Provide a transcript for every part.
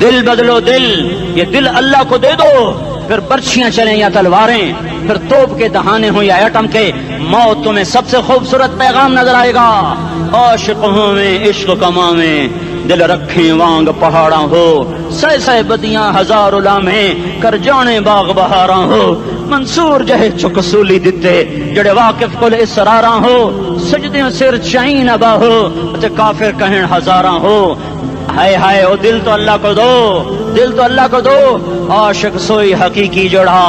دل بدلو دل، یہ دل اللہ کو دے دو، پھر برچیاں چلیں یا تلواریں، پھر توپ کے دہانے ہوں یا ایٹم کے، موت تمہیں سب سے خوبصورت پیغام نظر آئے گا۔ عاشق ہوں میں عشق کماں میں، دل رکھیں وانگ پہاڑاں ہو، سہ سہ بدیاں ہزار لامیں، کر جانے باغ بہاراں ہو، منصور جہے چکسولی دتے، جڑے واقف کل اسراراں ہو، سجدے سر چائیں نبا ہو، تے کافر کہیں ہزاراں ہو۔ ہائے ہائے او دل تو اللہ کو دو، دل تو اللہ کو دو، عاشق سوئی حقیقی جوڑا،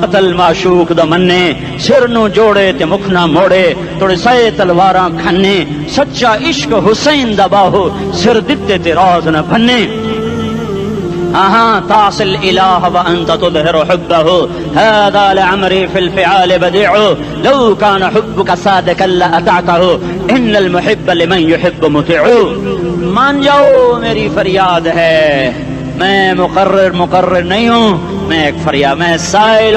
قتل معشوق دا مننے، سر نو جوڑے تے مکھ نہ موڑے، توڑے سائے تلواراں کھنے، سچا عشق حسین دا باہو، سر دتے تے راز نہ بھنے۔ تعصي الإله وأنت تظهر حبه، هذا لعمري في الفعال بديع، لو كان حبك صادقا لأطعته، إن المحب لمن يحب مطيع۔ مان جاؤ میری فریاد ہے، میں مقرر نہیں ہوں، میں ایک فریاد، میں سائل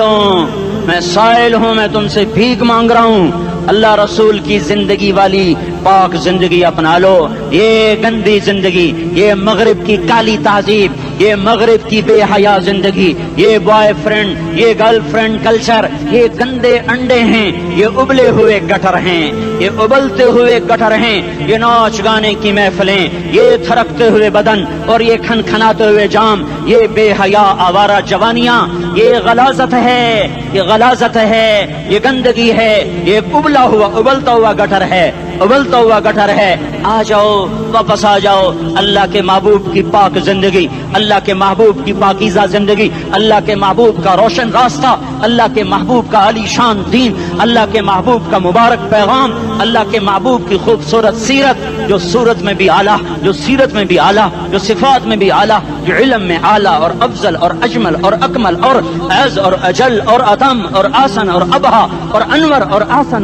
ہوں، میں تم سے بھیک مانگ رہا ہوں۔ اللہ رسول کی زندگی والی پاک زندگی اپنا لو، یہ گندی زندگی، یہ مغرب کی کالی تہذیب، یہ مغرب کی بے حیا زندگی، یہ بوائے فرینڈ، یہ گرل فرینڈ کلچر، یہ گندے انڈے ہیں، یہ ابلے ہوئے گٹر ہیں، یہ ابلتے ہوئے گٹر ہیں، یہ ناچ گانے کی محفلیں، یہ تھرکتے ہوئے بدن اور یہ کھنکھناتے ہوئے جام، یہ بے حیا آوارہ جوانیاں، یہ غلاظت ہے، یہ غلاظت ہے، یہ گندگی ہے، یہ ابلتا ہوا گٹر ہے، ابلتا ہوا گٹر ہے۔ آ جاؤ، واپس آ جاؤ، اللہ کے محبوب کی پاک زندگی، اللہ کے محبوب کی پاکیزہ زندگی، اللہ کے محبوب کا روشن راستہ، اللہ کے محبوب کا علی شان دین، اللہ کے محبوب کا مبارک پیغام، اللہ کے محبوب کی خوبصورت سیرت، جو صورت میں بھی اعلیٰ، جو سیرت میں بھی اعلیٰ، جو صفات میں بھی اعلیٰ، جو علم میں اعلیٰ اور افضل اور اجمل اور اکمل اور اعز اور اجل اور اتم اور آسن اور ابہا اور انور اور آسن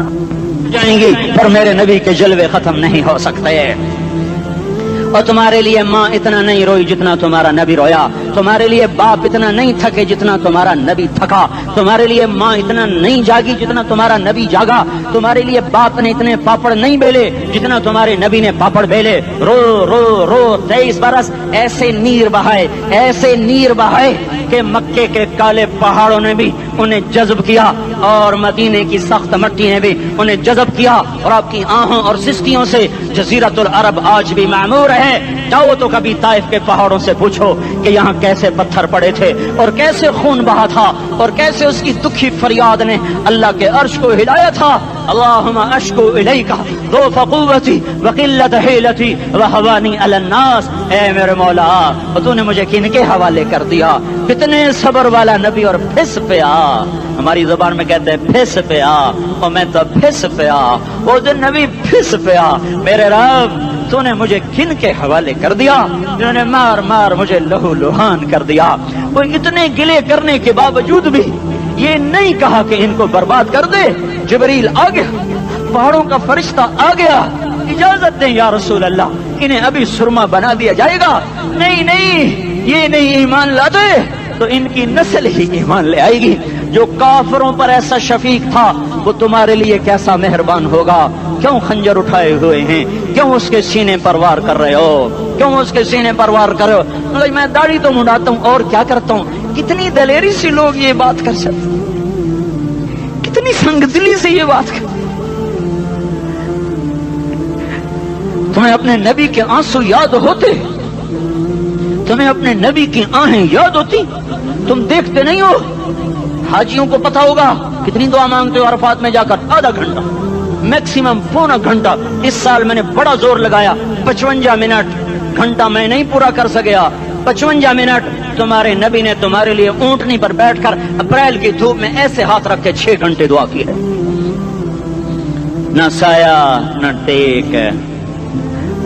جائیں گی، پر میرے نبی کے جلوے ختم نہیں ہو سکتے۔ اور تمہارے لیے ماں اتنا نہیں روئی جتنا تمہارا نبی رویا، تمہارے لیے باپ اتنا نہیں تھکے جتنا تمہارا نبی تھکا، تمہارے لیے ماں اتنا نہیں جاگی جتنا تمہارا نبی جاگا، تمہارے لیے باپ نے اتنے پاپڑ نہیں بیلے جتنا تمہارے نبی نے پاپڑ بیلے۔ رو رو رو 23 برس ایسے نیر بہائے کہ مکے کے کالے پہاڑوں نے بھی انہیں جذب کیا اور مدینے کی سخت مٹی نے بھی انہیں جذب کیا، اور آپ کی آہوں اور سسکیوں سے جزیرت العرب آج بھی معمور ہے۔ جاؤ تو کبھی طائف کے پہاڑوں سے پوچھو کہ یہاں کیسے پتھر پڑے تھے اور کیسے خون بہا تھا اور کیسے اس کی دکھی فریاد نے اللہ کے عرش کو ہلایا تھا۔ اللہم اشکو الیک ضعف قوتی وقلت حیلتی وہوانی علی الناس، اے میرے مولا تو نے مجھے کن کے حوالے کر دیا، کتنے صبر والا نبی، اور پھس پہ آ، ہماری زبان میں کہتے ہیں پھس پہ آ، اور میں تو پھس پہ آ، وہ دن نبی پھس پہ آ، میرے رب تو نے مجھے کن کے حوالے کر دیا جنہوں نے مار مار مجھے لہو لہان کر دیا۔ وہ اتنے گلے کرنے کے باوجود بھی یہ نہیں کہا کہ ان کو برباد کر دے۔ جبریل آ گیا، پہاڑوں کا فرشتہ آ گیا، اجازت دیں یا رسول اللہ، انہیں ابھی سرما بنا دیا جائے گا۔ نہیں، یہ نہیں ایمان لاتے تو ان کی نسل ہی ایمان لے آئے گی۔ جو کافروں پر ایسا شفیق تھا وہ تمہارے لیے کیسا مہربان ہوگا۔ کیوں خنجر اٹھائے ہوئے ہیں، کیوں اس کے سینے پر وار کر رہے ہو، کیوں اس کے سینے پر وار کر رہے ہو؟ میں داڑھی تو منڈاتا ہوں اور کیا کرتا ہوں۔ کتنی دلیری سے لوگ یہ بات کر سکتے، کتنی سنگدلی سے یہ بات کر۔ تمہیں اپنے نبی کے آنسو یاد ہوتے، تمہیں اپنے نبی کی آہیں یاد ہوتی، تم دیکھتے نہیں ہو۔ حاجیوں کو پتا ہوگا کتنی دعا مانگتے ہو عرفات میں جا کر، آدھا گھنٹہ میکسیمم پونا گھنٹہ۔ اس سال میں نے بڑا زور لگایا، 55 منٹ، گھنٹہ میں نہیں پورا کر سکیا، 55 منٹ تمہارے نبی نے تمہارے لیے اونٹنی پر بیٹھ کر اپریل کی دھوپ میں ایسے ہاتھ رکھ کے 6 گھنٹے دعا کی ہے۔ نہ سایہ نہ ٹیک،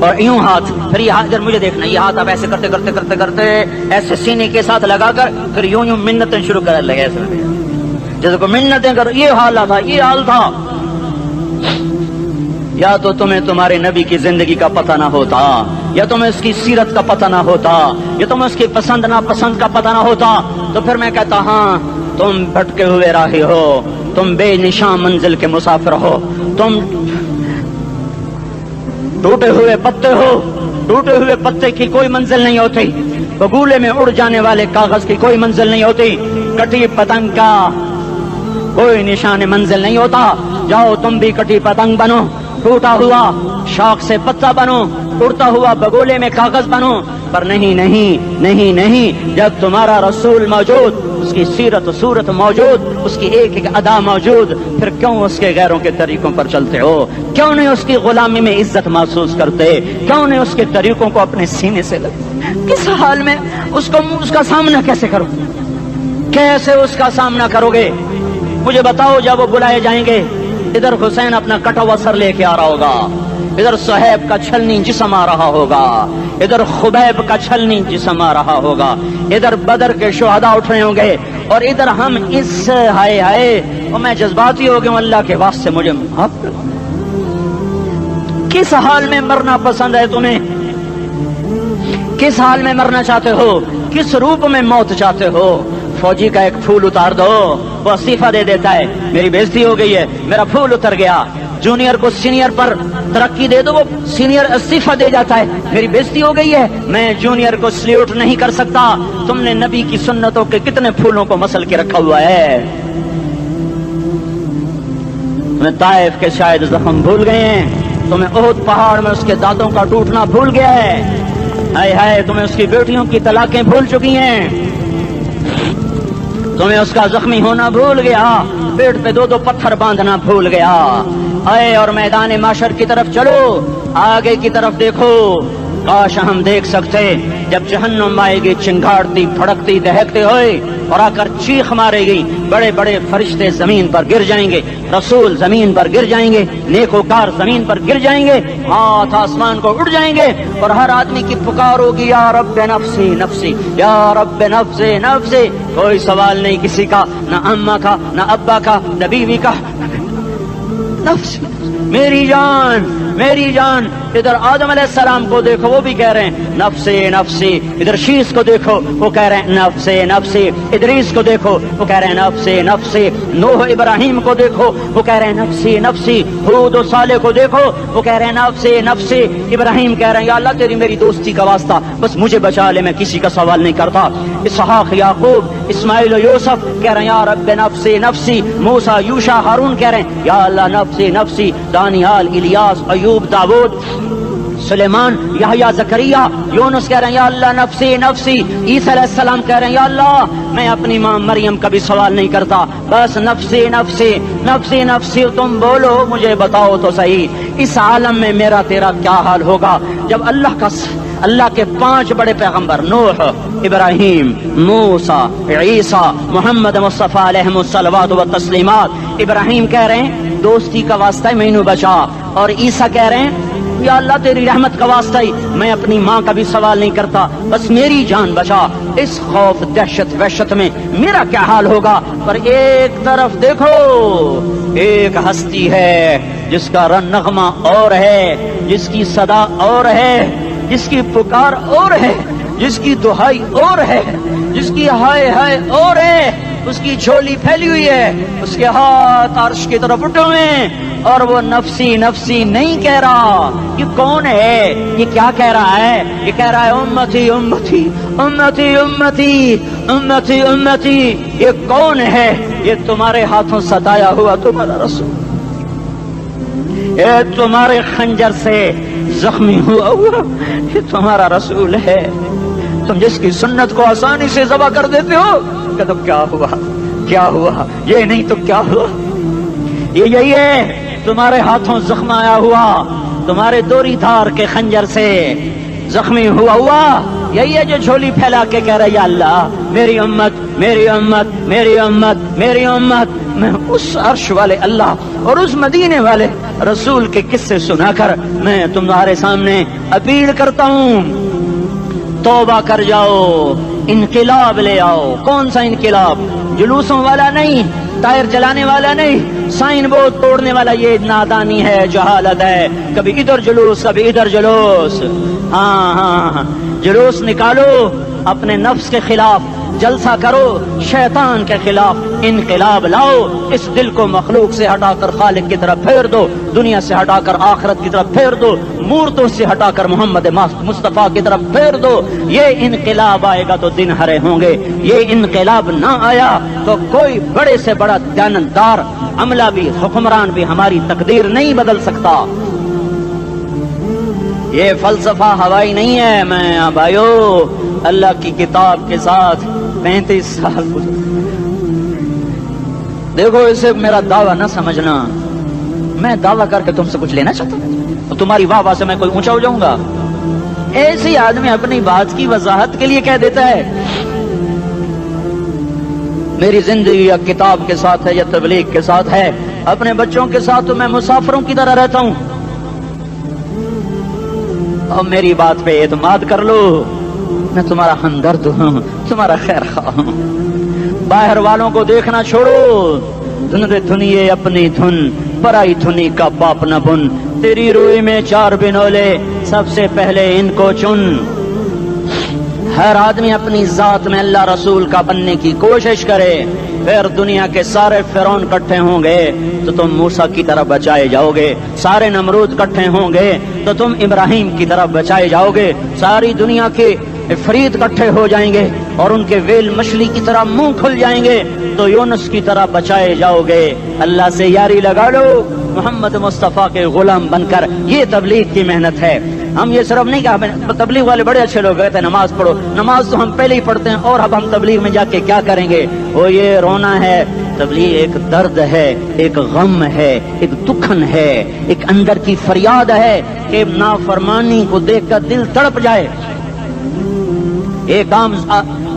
اور یوں ہاتھ، پھر یہ ہاتھ ادھر مجھے دیکھنا، یہ ہاتھ آپ ایسے کرتے کرتے کرتے کرتے ایسے سینے کے ساتھ لگا کر پھر یوں یوں منتیں شروع کر لگے، ایسے جیسے کو منتیں کر۔ یہ حال تھا، یہ حال تھا۔ یا تو تمہیں تمہارے نبی کی زندگی کا پتہ نہ ہوتا، یا تمہیں اس کی سیرت کا پتہ نہ ہوتا، یا تمہیں اس کی پسند ناپسند کا پتہ نہ ہوتا، تو پھر میں کہتا ہاں تم بھٹکے ہوئے راہی ہو، تم بے نشان منزل کے مسافر ہو، تم ٹوٹے ہوئے پتے ہو، ٹوٹے ہوئے پتے کی کوئی منزل نہیں ہوتی۔ بگولے میں اڑ جانے والے کاغذ کی کوئی منزل نہیں ہوتی، کٹی پتنگ کا کوئی نشان منزل نہیں ہوتا۔ جاؤ تم بھی کٹی پتنگ بنو، ٹوٹا ہوا شوق سے پتا بنو، اڑتا ہوا بگولے میں کاغذ بنو، پر نہیں نہیں نہیں نہیں، جب تمہارا رسول موجود، اس کی سیرت و صورت موجود، اس کی ایک ایک ادا موجود، پھر کیوں اس کے غیروں کے طریقوں پر چلتے ہو؟ کیوں نہیں اس کی غلامی میں عزت محسوس کرتے؟ کیوں نہیں اس کے طریقوں کو اپنے سینے سے لگتے؟ کس حال میں اس کا سامنا کیسے کرو؟ کیسے اس کا سامنا کرو گے؟ مجھے بتاؤ، جب وہ بلائے جائیں گے، ادھر حسین اپنا کٹا ہوا سر لے کے آ رہا ہوگا، ادھر صہیب کا چھلنی جسم آ رہا ہوگا، ادھر خبیب کا چھلنی جسم آ رہا ہوگا، ادھر بدر کے شہداء اٹھ رہے ہوں گے، اور ادھر ہم اس ہائے ہائے، اور میں جذباتی ہو گیا ہوں، اللہ کے واسطے مجھے معاف کر۔ کس حال میں مرنا پسند ہے تمہیں؟ کس حال میں مرنا چاہتے ہو؟ کس روپ میں موت چاہتے ہو؟ فوجی کا ایک پھول اتار دو، وہ استعفیٰ دے دیتا ہے، میری بےزتی ہو گئی ہے، میرا پھول اتر گیا۔ جونیئر کو سینئر پر ترقی دے دو، وہ سینئر استعفیٰ دے جاتا ہے، میری بےزتی ہو گئی ہے، میں جونیئر کو سلیوٹ نہیں کر سکتا۔ تم نے نبی کی سنتوں کے کتنے پھولوں کو مسل کے رکھا ہوا ہے؟ تمہیں طائف کے شاید زخم بھول گئے ہیں، تمہیں احد پہاڑ میں اس کے دانتوں کا ٹوٹنا بھول گیا ہے، ہائے ہائے تمہیں اس کی بیٹیوں کی طلاقیں بھول چکی ہیں، تمہیں اس کا زخمی ہونا بھول گیا، پیٹ پہ دو دو پتھر باندھنا بھول گیا۔ آئے اور میدان معاشر کی طرف چلو، آگے کی طرف دیکھو۔ کاش ہم دیکھ سکتے جب جہنم آئے گی چنگاڑتی بھڑکتی دہکتے ہوئے اور آ کر چیخ مارے گی، بڑے بڑے فرشتے زمین پر گر جائیں گے، رسول زمین پر گر جائیں گے، نیکوکار زمین پر گر جائیں گے، ہاتھ آسمان کو اڑ جائیں گے، اور ہر آدمی کی پکار ہوگی، یا رب نفسی نفسی، یا رب نفسی نفسی۔ کوئی سوال نہیں کسی کا، نہ اماں کا، نہ ابا کا، نہ بیوی کا، نفس میری جان میری جان۔ ادھر آدم علیہ السلام کو دیکھو، وہ بھی کہہ رہے ہیں نفسی نفسی، ادھر شیش کو دیکھو، وہ کہہ رہے ہیں نفسی نفسی، ادریس کو دیکھو، وہ کہہ رہے ہیں نفسی نفسی، نوح ابراہیم کو دیکھو، وہ کہہ رہے ہیں نفسی نفسی، ہود و صالح کو دیکھو، وہ کہہ رہے ہیں نفسی نفسی۔ ابراہیم کہہ رہے ہیں یا اللہ تیری میری دوستی کا واسطہ، بس مجھے بچا لے، میں کسی کا سوال نہیں کرتا۔ اسحاق یعقوب اسماعیل و یوسف کہہ رہے ہیں یا رب نفسی نفسی۔ موسیٰ یوشع ہارون کہہ رہے ہیں یا اللہ نفسی نفسی۔ دانیال الیاس ایوب داؤد سلیمان یحییٰ زکریا یونس کہہ رہے ہیں یا اللہ نفسی نفسی۔ عیسیٰ علیہ السلام کہہ رہے ہیں یا اللہ میں اپنی ماں مریم کا بھی سوال نہیں کرتا، بس نفسی نفسی نفسی نفسی۔ تم بولو مجھے بتاؤ تو صحیح، اس عالم میں میرا تیرا کیا حال ہوگا جب اللہ کے 5 بڑے پیغمبر نوح، ابراہیم، موسیٰ، عیسیٰ، محمد مصطفیٰ علیہ الصلوات و تسلیمات۔ ابراہیم کہہ رہے ہیں دوستی کا واسطہ ہے مینوں بچا، اور عیسیٰ کہہ رہے ہیں یا اللہ تیری رحمت کا واسطہ ہی میں اپنی ماں کا بھی سوال نہیں کرتا، بس میری جان بچا۔ اس خوف دہشت وحشت میں میرا کیا حال ہوگا؟ پر ایک طرف دیکھو، ایک ہستی ہے جس کا نغمہ اور ہے، جس کی صدا اور ہے، جس کی پکار اور ہے، جس کی دہائی اور ہے، جس کی ہائے ہائے اور ہے، اس کی جھولی پھیلی ہوئی ہے، اس کے ہاتھ عرش کی طرف اٹھے ہوئے ہیں، اور وہ نفسی نفسی نہیں کہہ رہا۔ یہ کون ہے؟ یہ کیا کہہ رہا ہے؟ یہ کہہ رہا ہے امتی امتی امتی امتی امتی امتی۔ یہ کون ہے؟ یہ تمہارے ہاتھوں ستایا ہوا تمہارا رسول، یہ تمہارے خنجر سے زخمی ہوا یہ تمہارا رسول ہے۔ تم جس کی سنت کو آسانی سے ذبح کر دیتے ہو، کہ تو کیا ہوا کیا ہوا، یہ نہیں تو کیا ہوا؟ یہ یہی ہے تمہارے ہاتھوں زخم آیا ہوا، تمہارے دوری دھار کے خنجر سے زخمی ہوا، یہی ہے جو جھولی پھیلا کے کہہ رہا ہے یا اللہ میری امت میری امت میری امت میری امت۔ میں اس عرش والے اللہ اور اس مدینے والے رسول کے قصے سنا کر میں تمہارے سامنے اپیل کرتا ہوں، توبہ کر جاؤ، انقلاب لے آؤ۔ کون سا انقلاب؟ جلوسوں والا نہیں، ٹائر جلانے والا نہیں، سائن بورڈ توڑنے والا، یہ نادانی ہے، جہالت ہے، کبھی ادھر جلوس کبھی ادھر جلوس۔ ہاں جلوس نکالو اپنے نفس کے خلاف، جلسہ کرو، شیطان کے خلاف انقلاب لاؤ، اس دل کو مخلوق سے ہٹا کر خالق کی طرف پھیر دو، دنیا سے ہٹا کر آخرت کی طرف پھیر دو، مورتوں سے ہٹا کر محمد مصطفیٰ کی طرف پھیر دو۔ یہ انقلاب آئے گا تو دن ہرے ہوں گے، یہ انقلاب نہ آیا تو کوئی بڑے سے بڑا دیانتدار عملہ بھی، حکمران بھی ہماری تقدیر نہیں بدل سکتا۔ یہ فلسفہ ہوائی نہیں ہے میں بھائیو، اللہ کی کتاب کے ساتھ 35 سال دیکھو، اسے میرا دعویٰ نہ سمجھنا، میں دعویٰ کر کے تم سے کچھ لینا چاہتا ہوں تو تمہاری واہ واہ سے میں کوئی اونچا ہو جاؤں گا؟ ایسی آدمی اپنی بات کی وضاحت کے لیے کہہ دیتا ہے میری زندگی یا کتاب کے ساتھ ہے یا تبلیغ کے ساتھ ہے، اپنے بچوں کے ساتھ تو میں مسافروں کی طرح رہتا ہوں، اور میری بات پہ اعتماد کر لو، میں تمہارا ہمدرد ہوں، تمہارا خیر خواہ ہوں۔ باہر والوں کو دیکھنا چھوڑو، دھن دھنیے اپنی دھن، پرائی دھنی کا پاپ نہ بن، تیری روئی میں 4 بنولے، سب سے پہلے ان کو چن۔ ہر آدمی اپنی ذات میں اللہ رسول کا بننے کی کوشش کرے، پھر دنیا کے سارے فرعون کٹھے ہوں گے تو تم موسیٰ کی طرف بچائے جاؤ گے، سارے نمرود کٹھے ہوں گے تو تم ابراہیم کی طرف بچائے جاؤ گے، ساری دنیا کے افریت کٹھے ہو جائیں گے اور ان کے ویل مچھلی کی طرح منہ کھل جائیں گے تو یونس کی طرح بچائے جاؤ گے۔ اللہ سے یاری لگا لو، محمد مصطفیٰ کے غلام بن کر، یہ تبلیغ کی محنت ہے۔ ہم یہ صرف نہیں کہا، تبلیغ والے بڑے اچھے لوگ کہتے ہیں نماز پڑھو، نماز تو ہم پہلے ہی پڑھتے ہیں، اور اب ہم تبلیغ میں جا کے کیا کریں گے؟ وہ یہ رونا ہے، تبلیغ ایک درد ہے، ایک غم ہے، ایک دکھن ہے، ایک اندر کی فریاد ہے کہ نافرمانی کو دیکھ کر دل تڑپ جائے۔ ایک عام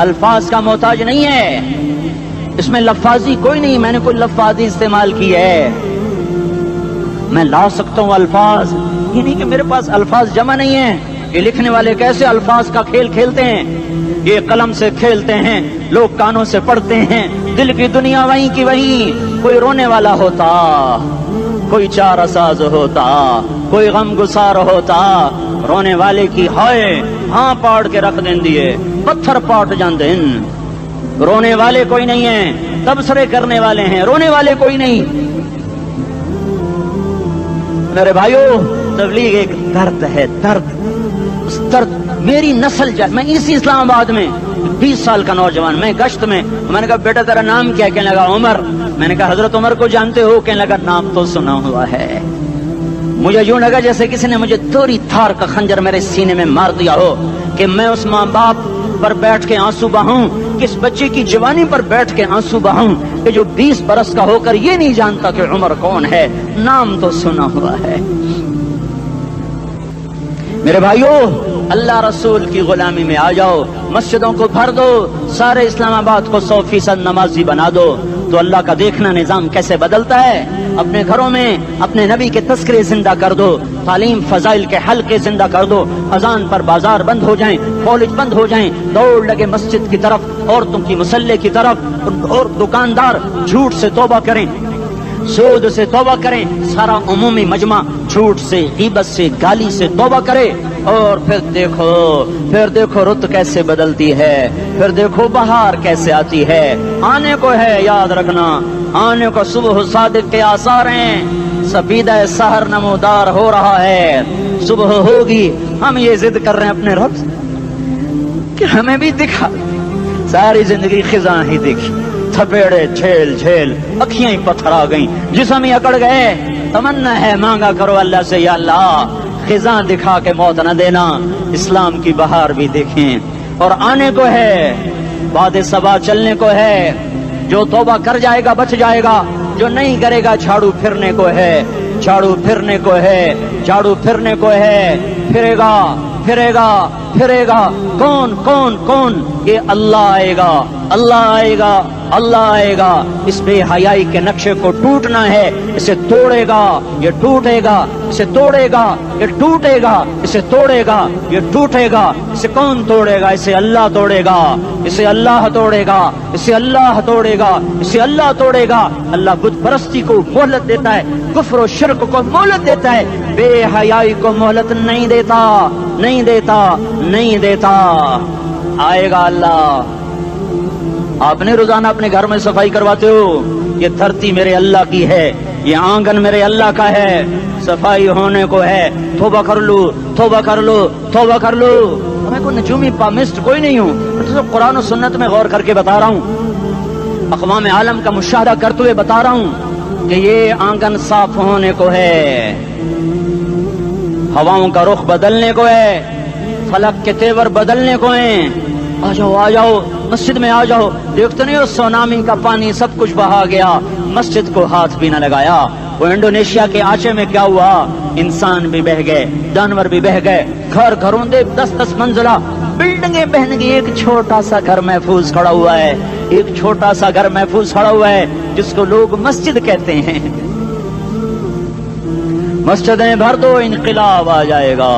الفاظ کا محتاج نہیں ہے، اس میں لفاظی کوئی نہیں، میں نے کوئی لفاظی استعمال کی ہے، میں لا سکتا ہوں الفاظ، یہ نہیں کہ میرے پاس الفاظ جمع نہیں ہیں۔ یہ لکھنے والے کیسے الفاظ کا کھیل کھیلتے ہیں، یہ قلم سے کھیلتے ہیں، لوگ کانوں سے پڑھتے ہیں، دل کی دنیا وہیں کی وہیں، کوئی رونے والا ہوتا، کوئی چارہ ساز ہوتا، کوئی غم گسار ہوتا، رونے والے کی ہائے ہاں پاڑ کے رکھ دیں دیے، پتھر پاٹ جان دیں۔ رونے والے کوئی نہیں ہیں، تبصرے کرنے والے ہیں، رونے والے کوئی نہیں۔ میرے بھائیو، تبلیغ ایک درد ہے، درد، اس درد میری نسل جائے۔ میں اسی اسلام آباد میں 20 سال کا نوجوان، میں گشت میں نے کہا بیٹا تیرا نام کیا؟ کہنے لگا عمر۔ میں نے کہا حضرت عمر کو جانتے ہو؟ کہنے لگا نام تو سنا ہوا ہے۔ مجھے یوں لگا جیسے کسی نے مجھے دوری تھار کا خنجر میرے سینے میں مار دیا ہو کہ میں اس ماں باپ پر بیٹھ کے آنسو بہاؤں، کس بچے کی جوانی پر بیٹھ کے آنسو بہاؤں کہ جو 20 برس کا ہو کر یہ نہیں جانتا کہ عمر کون ہے، نام تو سنا ہوا ہے۔ میرے بھائیو، اللہ رسول کی غلامی میں آ جاؤ، مسجدوں کو بھر دو، سارے اسلام آباد کو 100% نمازی بنا دو، تو اللہ کا دیکھنا نظام کیسے بدلتا ہے۔ اپنے گھروں میں اپنے نبی کے تذکرے زندہ کر دو، تعلیم فضائل کے حلقے زندہ کر دو، اذان پر بازار بند ہو جائیں، کالج بند ہو جائیں، دوڑ لگے مسجد کی طرف، عورتوں کی مصلے کی طرف، اور دکاندار جھوٹ سے توبہ کریں، سود سے توبہ کریں، سارا عمومی مجمع جھوٹ سے، غیبت سے، گالی سے توبہ کرے، اور پھر دیکھو رت کیسے بدلتی ہے، پھر دیکھو بہار کیسے آتی ہے۔ آنے کو ہے، یاد رکھنا، آنے کو صبح صادق کے آثار ہیں، سفیدہ سحر نمودار ہو رہا ہے، صبح ہوگی۔ ہم یہ ضد کر رہے ہیں اپنے رب کہ ہمیں بھی دکھا، ساری زندگی خزاں ہی دیکھی، تھپیڑے جھیل اکھیاں ہی پتھر آ گئیں، جسم ہی اکڑ گئے۔ تمنا ہے مانگا کرو اللہ سے، یا اللہ خزاں دکھا کے موت نہ دینا، اسلام کی بہار بھی دیکھیں۔ اور آنے کو ہے، باد صبا چلنے کو ہے، جو توبہ کر جائے گا بچ جائے گا، جو نہیں کرے گا جھاڑو پھرنے کو ہے، جھاڑو پھرنے کو ہے، جھاڑو پھرنے کو ہے، پھرے گا کون؟ یہ اللہ آئے گا، اللہ آئے گا۔ اس بے حیائی کے نقشے کو ٹوٹنا ہے، اسے توڑے گا، یہ ٹوٹے گا، اسے توڑے گا، یہ ٹوٹے گا، اسے توڑے گا، یہ ٹوٹے گا۔ اسے کون توڑے گا؟ اسے اللہ توڑے گا، اسے اللہ توڑے گا، اسے اللہ توڑے گا، اسے اللہ توڑے گا۔ اللہ بت پرستی کو مہلت دیتا ہے، کفر و شرک کو مہلت دیتا ہے، بے حیائی کو مہلت نہیں دیتا۔ آئے گا اللہ، آپ نے روزانہ اپنے گھر میں صفائی کرواتے ہو؟ یہ دھرتی میرے اللہ کی ہے، یہ آنگن میرے اللہ کا ہے، صفائی ہونے کو ہے، توبہ کر لو، توبہ کر لو، توبہ کر لو۔ میں کوئی نجومی پامسٹ کوئی نہیں ہوں، میں تو قرآن و سنت میں غور کر کے بتا رہا ہوں، اقوام عالم کا مشاہدہ کرتے ہوئے بتا رہا ہوں کہ یہ آنگن صاف ہونے کو ہے، ہواؤں کا رخ بدلنے کو ہے، فلک کے تیور بدلنے کو ہیں۔ آ جاؤ آ جاؤ، مسجد میں آ جاؤ۔ دیکھتے نہیں ہو سونامی کا پانی سب کچھ بہا گیا، مسجد کو ہاتھ بھی نہ لگایا۔ وہ انڈونیشیا کے آچے میں کیا ہوا؟ انسان بھی بہ گئے، جانور بھی بہ گئے، گھر گھروں دے 10-10 منزلہ بلڈنگیں بہن گئی، ایک چھوٹا سا گھر محفوظ کھڑا ہوا ہے، ایک چھوٹا سا گھر محفوظ کھڑا ہوا ہے جس کو لوگ مسجد کہتے ہیں۔ مسجدیں بھر دو، انقلاب آ جائے گا۔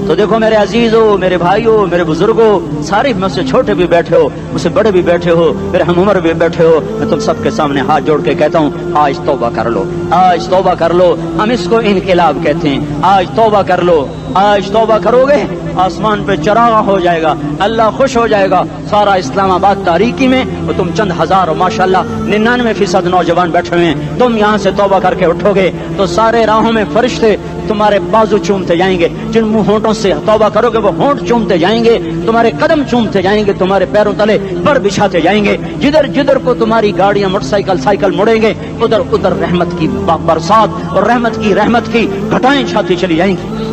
تو دیکھو میرے عزیزو، میرے بھائیو، میرے بزرگوں، سارے مجھ سے چھوٹے بھی بیٹھے ہو، مجھ سے بڑے بھی بیٹھے ہو، میرے ہم عمر بھی بیٹھے ہو، میں تم سب کے سامنے ہاتھ جوڑ کے کہتا ہوں آج توبہ کر لو، آج توبہ کر لو۔ ہم اس کو انقلاب کہتے ہیں۔ آج توبہ کر لو، آج توبہ کرو گے آسمان پہ چراغ ہو جائے گا، اللہ خوش ہو جائے گا۔ سارا اسلام آباد تاریکی میں اور تم چند ہزار اور ماشاءاللہ 99% نوجوان بیٹھے ہوئے ہیں، تم یہاں سے توبہ کر کے اٹھو گے تو سارے راہوں میں فرشتے تمہارے بازو چومتے جائیں گے، جن منہ ہونٹوں سے توبہ کرو گے وہ ہونٹ چومتے جائیں گے، تمہارے قدم چومتے جائیں گے، تمہارے پیروں تلے پر بچھاتے جائیں گے، جدھر جدھر کو تمہاری گاڑیاں موٹر سائیکل مڑیں گے ادھر ادھر رحمت کی برسات اور رحمت کی گھٹائیں چھاتی چلی جائیں گی۔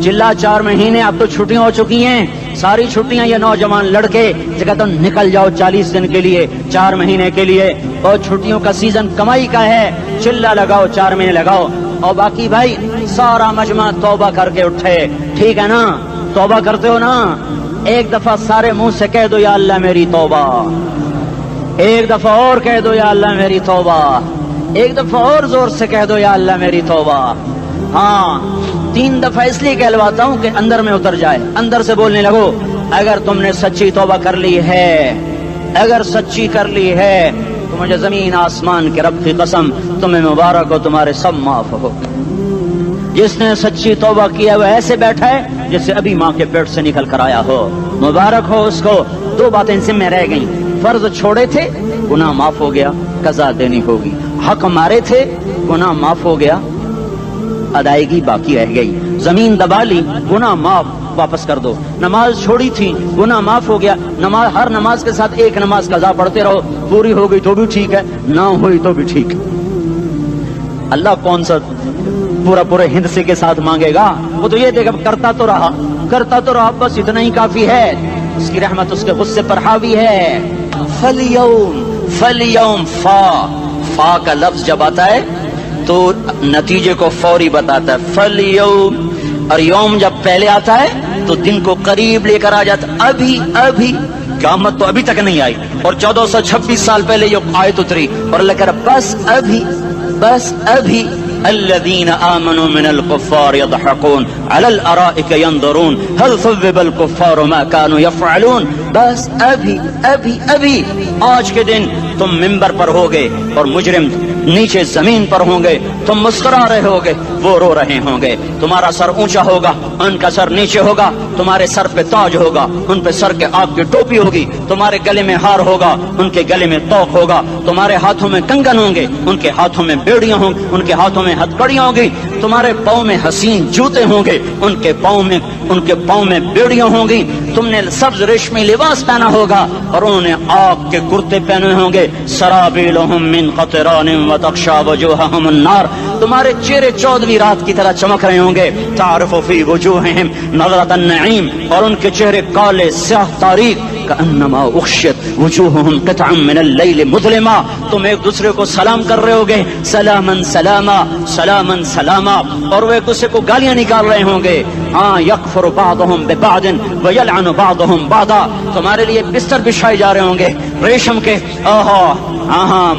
چلا 4 مہینے اب تو چھٹیاں ہو چکی ہیں، ساری چھٹیاں یہ نوجوان لڑکے جگہ تو نکل جاؤ 40 دن کے لیے، 4 مہینے کے لیے، اور چھٹیوں کا سیزن کمائی کا ہے، چلا لگاؤ 4 مہینے لگاؤ، اور باقی بھائی سارا مجمع توبہ کر کے اٹھے، ٹھیک ہے نا؟ توبہ کرتے ہو نا؟ ایک دفعہ سارے منہ سے کہہ دو یا اللہ میری توبہ، ایک دفعہ اور کہہ دو یا اللہ میری توبہ، ایک دفعہ اور زور سے کہہ دو یا اللہ میری توبہ۔ ہاں 3 دفعہ اس لیے کہلواتا ہوں کہ اندر میں اتر جائے، اندر سے بولنے لگو۔ اگر تم نے سچی توبہ کر لی ہے، اگر سچی کر لی ہے تو مجھے زمین آسمان کے رب کی قسم تمہیں مبارک ہو، تمہارے سب معاف ہو۔ جس نے سچی توبہ کیا وہ ایسے بیٹھا ہے جسے ابھی ماں کے پیٹ سے نکل کر آیا ہو، مبارک ہو اس کو۔ 2 باتیں ان سے میں رہ گئیں، فرض چھوڑے تھے گناہ معاف ہو گیا، قضا دینی ہوگی، حق مارے تھے گناہ معاف ہو گیا، ادائیگی باقی رہ گئی، زمین دبا لی گناہ معاف، واپس کر دو، نماز چھوڑی تھی گناہ معاف ہو گیا، نماز ہر نماز کے ساتھ ایک نماز قضا پڑھتے رہو، پوری ہو گئی تو بھی ٹھیک ہے، نہ ہوئی تو بھی ٹھیک ہے۔ اللہ کون سا پورے ہند سے کے ساتھ مانگے گا؟ وہ تو یہ دیکھا کرتا تو رہا، بس اتنا ہی کافی ہے، اس کی رحمت اس کے غصے پر حاوی ہے۔ فَالْيَوْمِ فا کا لفظ جب آتا ہے تو نتیجے کو فوری بتاتا ہے، فَالْيَوْمِ، اور یوم جب پہلے آتا ہے تو دن کو قریب لے کر آ جاتا، ابھی قیامت تو ابھی تک نہیں آئی، اور 1426 سال پہلے یہ آیت اتری، اور اللہ کہہ رہا بس ابھی الذين آمنوا من الكفار يضحكون على الارائك ينظرون هل ثوب الكفار ما كانوا يفعلون۔ بس ابھی آج کے دن تم منبر پر ہوگے اور مجرم نیچے زمین پر ہوں گے، تم مسکرا رہے ہوگے، وہ رو رہے ہوں گے، تمہارا سر اونچا ہوگا، ان کا سر نیچے ہوگا، تمہارے سر پہ تاج ہوگا، ان پہ سر کے آگ کی ٹوپی ہوگی، تمہارے گلے میں ہار ہوگا، ان کے گلے میں توق ہوگا، تمہارے ہاتھوں میں کنگن ہوں گے، ان کے ہاتھوں میں بیڑیاں ہوں گی، ان کے ہاتھوں میں ہتھکڑیاں ہوں گی، تمہارے پاؤں میں حسین جوتے ہوں گے، ان کے پاؤں میں بیڑیاں ہوں گی، تم نے سبز ریشمی لباس پہنا ہوگا اور انہوں نے آگ کے کرتے پہنے ہوں گے، سرابیلہم من قطران وتغشا وجوہہم النار، تمہارے چہرے 14ویں رات کی طرح چمک رہے ہوں گے، تعرف فی وجوہہم نظرۃ النعیم، اور ان کے چہرے کالے سیاہ تاریک، کأنما اغشیت وجوہہم قطعا من اللیل مظلما، تم ایک دوسرے کو سلام کر رہے ہوگے، سلامن سلاما سلامن سلاما، اور وہ ایک دوسرے کو گالیاں نکال رہے ہوں گے، ہاں یکفر بعضہم ببعض ویلعن بعضہم بعضا، تمہارے لیے بستر بچھائے جا رہے ہوں گے ریشم کے، ہاں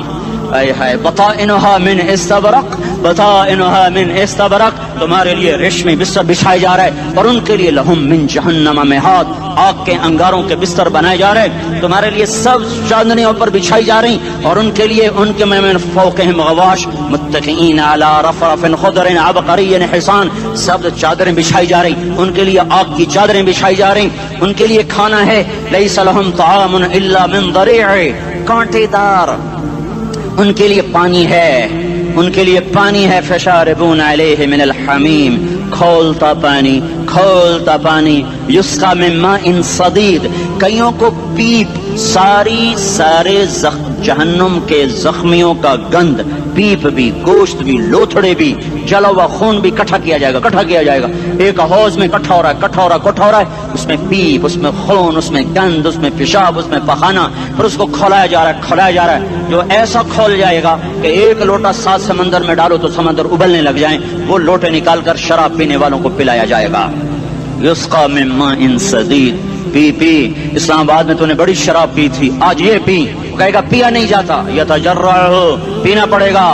اے ہے بطائنها من استبرق، بطائنها من استبرق، تمہارے لیے ریشمی بستر بچھائے جا رہے اور ان کے لیے لہم من جہنم مہاد، آگ کے انگاروں کے بستر بنائے جا رہے، تمہارے لیے سب چادریوں پر بچھائی جا رہی اور ان کے لیے ان کے من فوقہم غواش متکئین علی رفرف خضر عبقری حسان، سب چادریں بچھائی جا رہی، ان کے لیے آگ کی چادریں بچھائی جا رہی، ان کے لیے کھانا ہے لیس لہم طعام الا من ضریع، کانٹے دار، ان کے لیے پانی ہے، ان کے لیے پانی ہے، فشاربون علیہ من الحمیم، کھولتا پانی، کھولتا پانی، یسقا من ماء صدید، کئیوں کو پیپ، سارے جہنم کے زخمیوں کا گند، پیپ بھی، گوشت بھی، لوتھڑے بھی، جلا ہوا خون بھی اکٹھا کیا جائے گا، اکٹھا کیا جائے گا، ایک حوض میں اکٹھا ہو رہا ہے، اکٹھا ہو رہا ہے، اکٹھا ہو رہا ہے، اس میں پیپ، اس میں خون، اس میں گند، اس میں پیشاب، اس میں پخانہ، پھر اس کو کھولایا جا رہا ہے، کھولایا جا رہا ہے، جو ایسا کھول جائے گا کہ ایک لوٹا 7 سمندر میں ڈالو تو سمندر ابلنے لگ جائیں، وہ لوٹے نکال کر شراب پینے والوں کو پلایا جائے گا، یسقا من ماء صدید، پی پی، اسلام آباد میں تو نے بڑی شراب پی تھی، آج یہ پی، کہے گا پیا نہیں جاتا، یتجرعہ، پینا پڑے گا،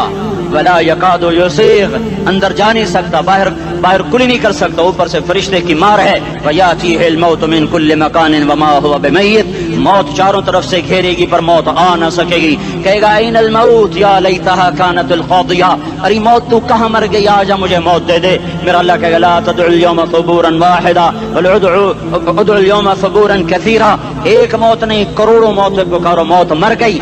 ولا یکاد یسیغ، اندر جا نہیں سکتا، باہر کلی نہیں کر سکتا، اوپر سے فرشتے کی مار ہے، ویاتیہ الموت من کل مکان وما هو بمیت، موت چاروں طرف سے گھیرے گی پر موت آ نہ سکے گی، کہے گا این الموت یا لیتہا کانت القاضیہ، ارے موت تو کہاں مر گئی، آجا مجھے موت دے دے، میرا اللہ کہے گا لا تدعو اليوم ثبورا واحدا بل ادعو اليوم ثبورا کثیرا، ایک موت نہیں کروڑوں موت پکارو، موت مر گئی